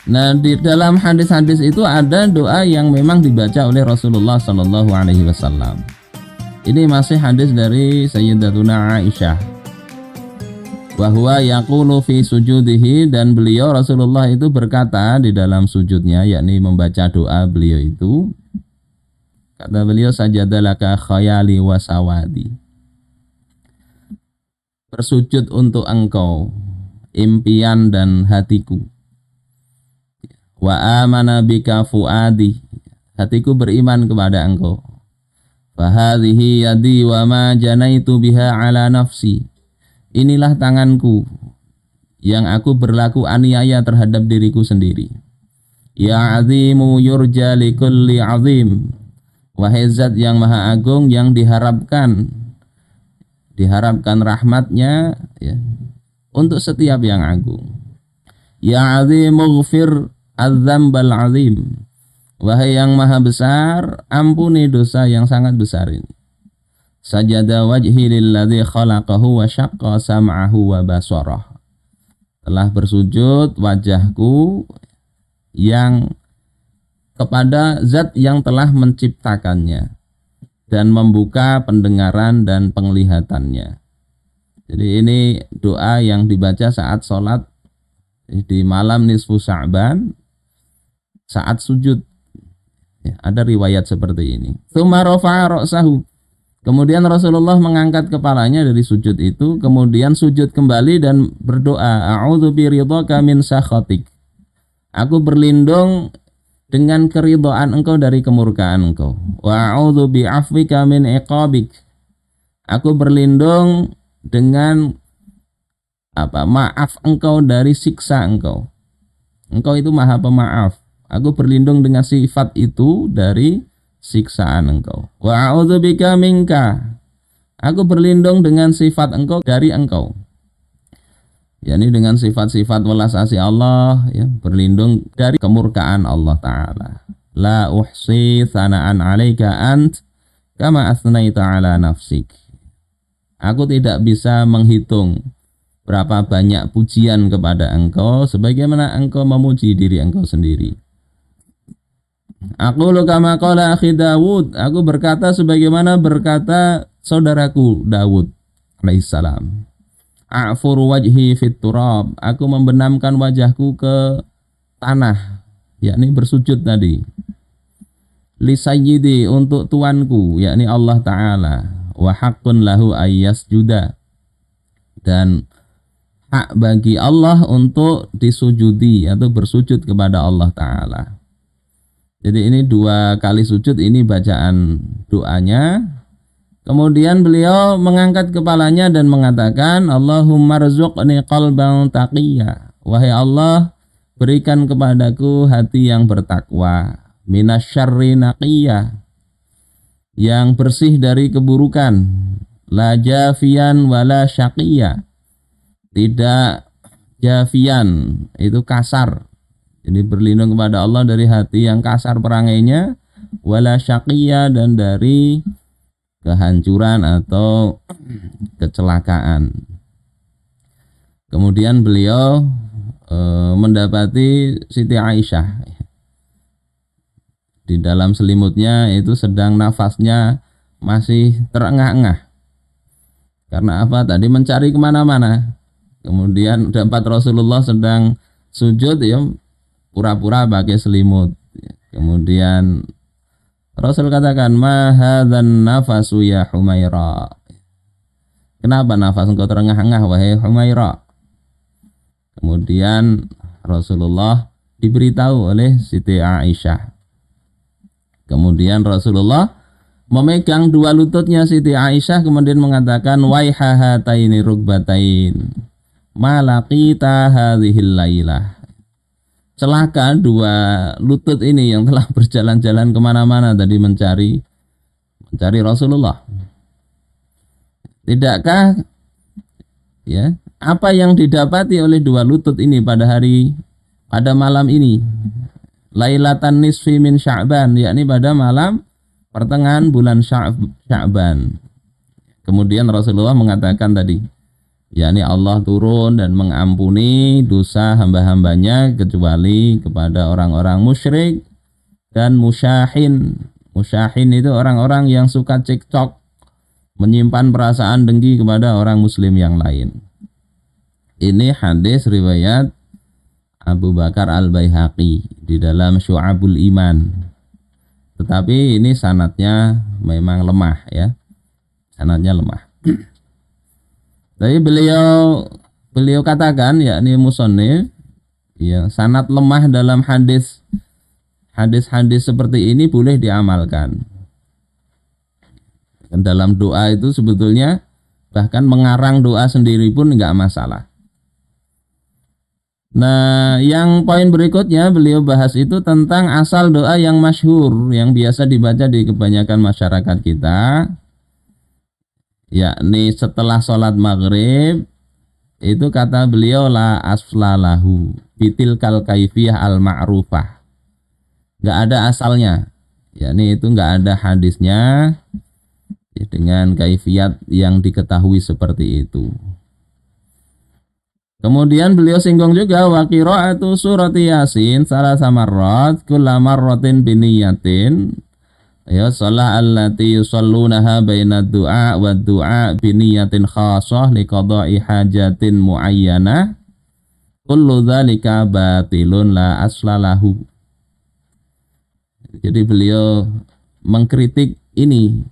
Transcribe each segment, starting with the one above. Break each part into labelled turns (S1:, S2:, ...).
S1: Nah, di dalam hadis-hadis itu ada doa yang memang dibaca oleh Rasulullah Shallallahu Alaihi Wasallam. Ini masih hadis dari Sayyidatuna Aisyah. Bahwa yaqulu fi sujudihi, dan beliau Rasulullah itu berkata di dalam sujudnya, yakni membaca doa beliau itu. Kata beliau, sajadalaka khayali wa sawadi. Bersujud untuk engkau impian dan hatiku. Wa amana bika fuadi, hatiku beriman kepada engkau. Fahadhihi yadi wa ma janaitu biha ala nafsi, inilah tanganku yang aku berlaku aniaya terhadap diriku sendiri. Ya azimu yurja likulli azim, wahai zat yang maha agung yang diharapkan rahmatnya ya, untuk setiap yang agung. Ya azimu ghfir az-dzambal azim, wahai yang maha besar, ampuni dosa yang sangat besar ini. Sajada wajhi lilladzi khalaqahu wa syaqqa sam'ahu wa basarah, telah bersujud wajahku yang kepada zat yang telah menciptakannya dan membuka pendengaran dan penglihatannya. Jadi ini doa yang dibaca saat sholat di malam nisfu Sya'ban, saat sujud. Ya, ada riwayat seperti ini. Tsumma rafa'a ra'sahu, kemudian Rasulullah mengangkat kepalanya dari sujud itu, kemudian sujud kembali dan berdoa, a'udzu biridhaka min sakhatik, aku berlindung dengan keridhaan engkau dari kemurkaan engkau. Wa a'udzu bi'afwika min iqabik, aku berlindung dengan maaf engkau dari siksa engkau. Engkau itu maha pemaaf. Aku berlindung dengan sifat itu dari siksaan engkau. Wa a'udzubika minka, aku berlindung dengan sifat engkau dari engkau. yakni dengan sifat-sifat welas asih Allah, ya, berlindung dari kemurkaan Allah Ta'ala. La uhsi thana'an 'alaika ant kama asnaita 'ala nafsik. Aku tidak bisa menghitung berapa banyak pujian kepada engkau sebagaimana engkau memuji diri engkau sendiri. Aku kama qala akhi Dawud, aku berkata sebagaimana berkata saudaraku Dawud alaihissalam. A'fur wajhi fit turab, aku membenamkan wajahku ke tanah, yakni bersujud tadi. Li sayyidi, untuk tuanku, yakni Allah Ta'ala. Wa haqqun lahu ayyasjuda, dan hak bagi Allah untuk disujudi atau bersujud kepada Allah Ta'ala. Jadi ini 2 kali sujud, ini bacaan doanya. Kemudian beliau mengangkat kepalanya dan mengatakan, Allahumma rzuqni qalban taqiyya, wahai Allah, berikan kepadaku hati yang bertakwa, minasyarri naqiyya, yang bersih dari keburukan, la jafian wala syaqiyya, tidak jafian, itu kasar. Jadi berlindung kepada Allah dari hati yang kasar perangainya, wala syaqiyya, dan dari kehancuran atau kecelakaan. Kemudian beliau mendapati Siti Aisyah di dalam selimutnya itu sedang nafasnya masih terengah-engah. Karena apa? Tadi mencari kemana-mana. Kemudian dapat Rasulullah sedang sujud, ya, pura-pura pakai selimut. Kemudian Rasul katakan, ma hadzan nafasu ya Humaira. Kenapa nafas engkau terengah-engah wahai Humaira? Kemudian Rasulullah diberitahu oleh Siti Aisyah. Kemudian Rasulullah memegang 2 lututnya Siti Aisyah, kemudian mengatakan, waihahataini rukbatain malaqita hadhil lailah. Celaka 2 lutut ini yang telah berjalan-jalan kemana-mana tadi mencari Rasulullah. Tidakkah, ya, apa yang didapati oleh 2 lutut ini pada malam ini, Lailatan nisfi min Sya'ban, yakni pada malam pertengahan bulan Sya'ban. Kemudian Rasulullah mengatakan tadi, yakni Allah turun dan mengampuni dosa hamba-hambanya kecuali kepada orang-orang musyrik dan musyahin. Musyahin itu orang-orang yang suka cekcok, menyimpan perasaan dengki kepada orang muslim yang lain. Ini hadis riwayat Abu Bakar Al-Baihaqi di dalam Syu'abul Iman. Tetapi ini sanadnya memang lemah ya. Sanadnya lemah. Tapi beliau katakan yakni musannif ya, sanad lemah dalam hadis-hadis seperti ini boleh diamalkan. Dan dalam doa itu sebetulnya bahkan mengarang doa sendiri pun enggak masalah. Nah, yang poin berikutnya beliau bahas itu tentang asal doa yang masyhur yang biasa dibaca di kebanyakan masyarakat kita, yakni setelah sholat maghrib itu kata beliau la aslalahu bitilkal kaifiyah al ma'rufah, nggak ada asalnya, yakni itu nggak ada hadisnya ya, dengan kaifiyat yang diketahui seperti itu. Kemudian beliau singgung juga wa qira'atu surat Yasin salah samarrat kulla marratin biniyatin ya shalah allati yusallunaha baina du'a wa du'a biniyatin khassah liqada'i hajatin muayyanah kullu dzalika batilun la aslalahu. Jadi beliau mengkritik ini.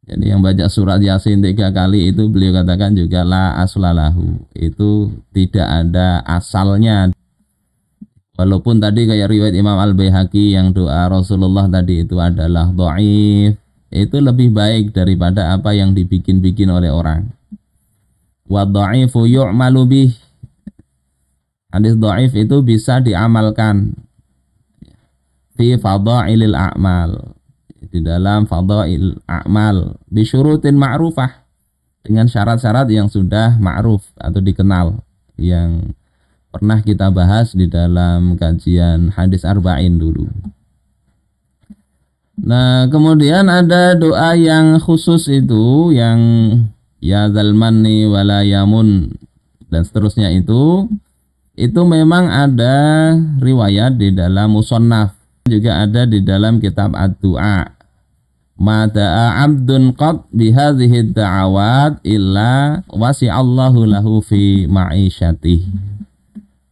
S1: Jadi yang baca surat Yasin 3 kali itu beliau katakan juga la aslalahu, itu tidak ada asalnya. Walaupun tadi kayak riwayat Imam Al-Baihaqi yang doa Rasulullah tadi itu adalah dhaif, itu lebih baik daripada apa yang dibikin-bikin oleh orang. Wa dhaifu yu'malu bih. Hadis dhaif itu bisa diamalkan fi fadailil a'mal, di dalam fadail a'mal bisyurutin ma'rufah, dengan syarat-syarat yang sudah ma'ruf atau dikenal, yang pernah kita bahas di dalam kajian hadis arba'in dulu. Nah, kemudian ada doa yang khusus itu yang ya zalmanni wala yamun dan seterusnya itu memang ada riwayat di dalam musannaf, juga ada di dalam kitab ad-du'a. Ma da'a 'abdun qad bihadhihi da'awat illa wasi'allahu lahu fi ma'isyatihi.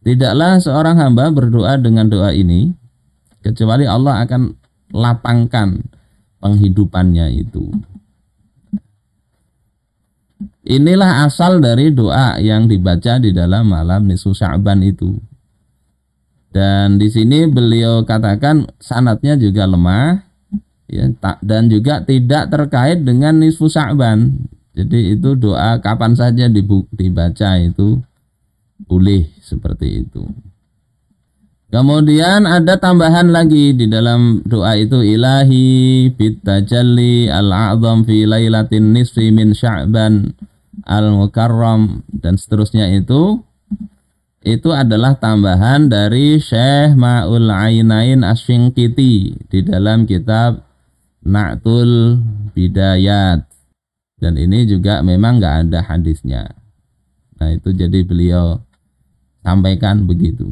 S1: Tidaklah seorang hamba berdoa dengan doa ini kecuali Allah akan lapangkan penghidupannya itu. Inilah asal dari doa yang dibaca di dalam malam nisfu Sya'ban itu. Dan di sini beliau katakan sanadnya juga lemah ya, dan juga tidak terkait dengan nisfu Sya'ban. Jadi itu doa kapan saja dibaca itu boleh seperti itu. Kemudian ada tambahan lagi di dalam doa itu, ilahi bitajalli al-a'zam fi lailatin nisfi min Sya'ban al-mukarram dan seterusnya itu adalah tambahan dari Syekh Ma'ul Ainain Asy-Syinqiti di dalam kitab Na'tul Bidayat, dan ini juga memang nggak ada hadisnya. Nah itu jadi beliau sampaikan begitu.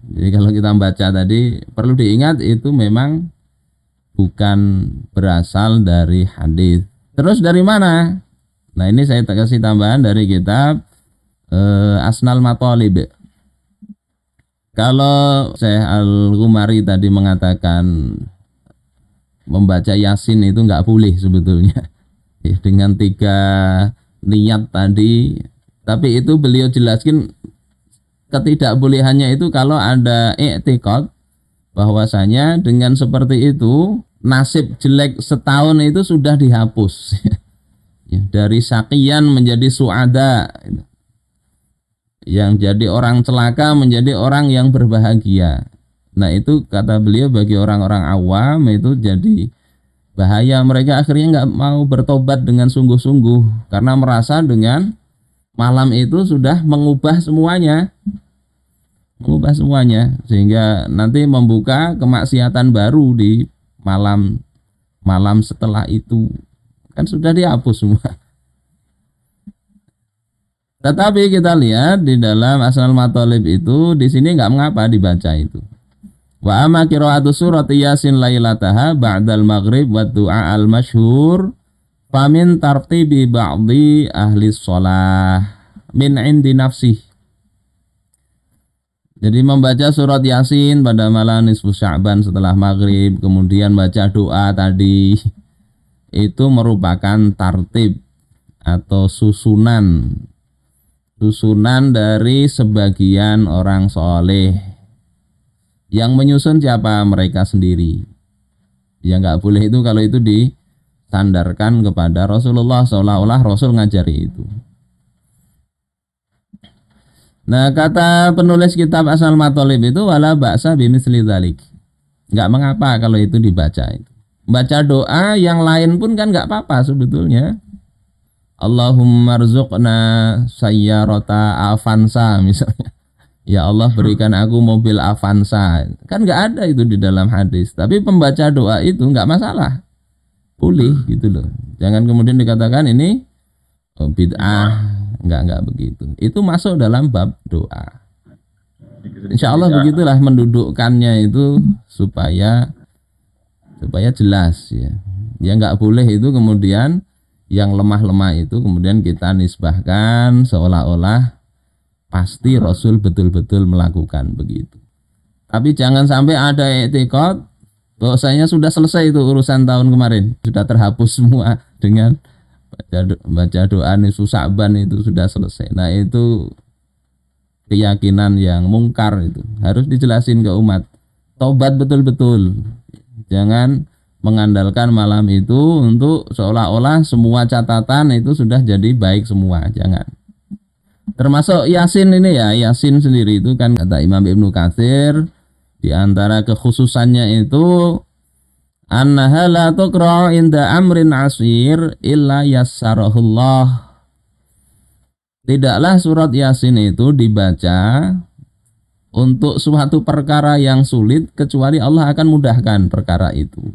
S1: Jadi kalau kita baca tadi perlu diingat itu memang bukan berasal dari hadis. Terus dari mana? Nah ini saya kasih tambahan dari kitab Asnal Matalib. Kalau Syekh Al-Ghumari tadi mengatakan membaca Yasin itu nggak boleh sebetulnya ya, dengan 3 niat tadi, tapi itu beliau jelaskan ketidakbolehannya itu kalau ada i'tiqad bahwasanya dengan seperti itu nasib jelek setahun itu sudah dihapus ya, dari syaqiyan menjadi su'ada, yang jadi orang celaka menjadi orang yang berbahagia. Nah itu kata beliau bagi orang-orang awam itu jadi bahaya. Mereka akhirnya nggak mau bertobat dengan sungguh-sungguh karena merasa dengan malam itu sudah mengubah semuanya, sehingga nanti membuka kemaksiatan baru di malam setelah itu, kan sudah dihapus semua. Tetapi kita lihat di dalam Asnal Mathalib itu di sini nggak mengapa dibaca itu. Wa amma qiraatu surat Yasin lailataha ba'dal maghrib wa du'a al masyhur famin tartibi ba'di ahli shalah min indi nafsih. Jadi membaca surat Yasin pada malam nisfu Sya'ban setelah maghrib, kemudian baca doa tadi, itu merupakan tartib atau susunan dari sebagian orang soleh. Yang menyusun siapa? Mereka sendiri. Ya nggak boleh itu kalau itu disandarkan kepada Rasulullah, seolah-olah Rasul ngajari itu. Nah, kata penulis kitab Asnal Mathalib itu wala ba'sa bimitsli dzalik. Enggak mengapa kalau itu dibaca itu. Baca doa yang lain pun kan enggak apa-apa sebetulnya. Allahumma rzuqna sayyarata Avanza misalnya. Ya Allah berikan aku mobil Avanza. Kan enggak ada itu di dalam hadis. Tapi pembaca doa itu enggak masalah. Boleh gitu loh. Jangan kemudian dikatakan ini bid'ah. Enggak begitu. Itu masuk dalam bab doa. Insya Allah begitulah mendudukkannya itu supaya jelas ya. Ya enggak boleh itu kemudian yang lemah-lemah itu kemudian kita nisbahkan seolah-olah pasti Rasul betul-betul melakukan begitu. Tapi jangan sampai ada i'tiqad bahwasanya sudah selesai itu urusan tahun kemarin, sudah terhapus semua dengan baca doa nisfu Sya'ban itu sudah selesai. Nah itu keyakinan yang mungkar, itu harus dijelasin ke umat. Tobat betul-betul, jangan mengandalkan malam itu untuk seolah-olah semua catatan itu sudah jadi baik semua, jangan. Termasuk Yasin ini ya, Yasin sendiri itu kan kata Imam Ibnu Katsir di antara kekhususannya itu annaha la tuqra inda amrin asir illa yassarahullah. Tidaklah surat Yasin itu dibaca untuk suatu perkara yang sulit kecuali Allah akan mudahkan perkara itu.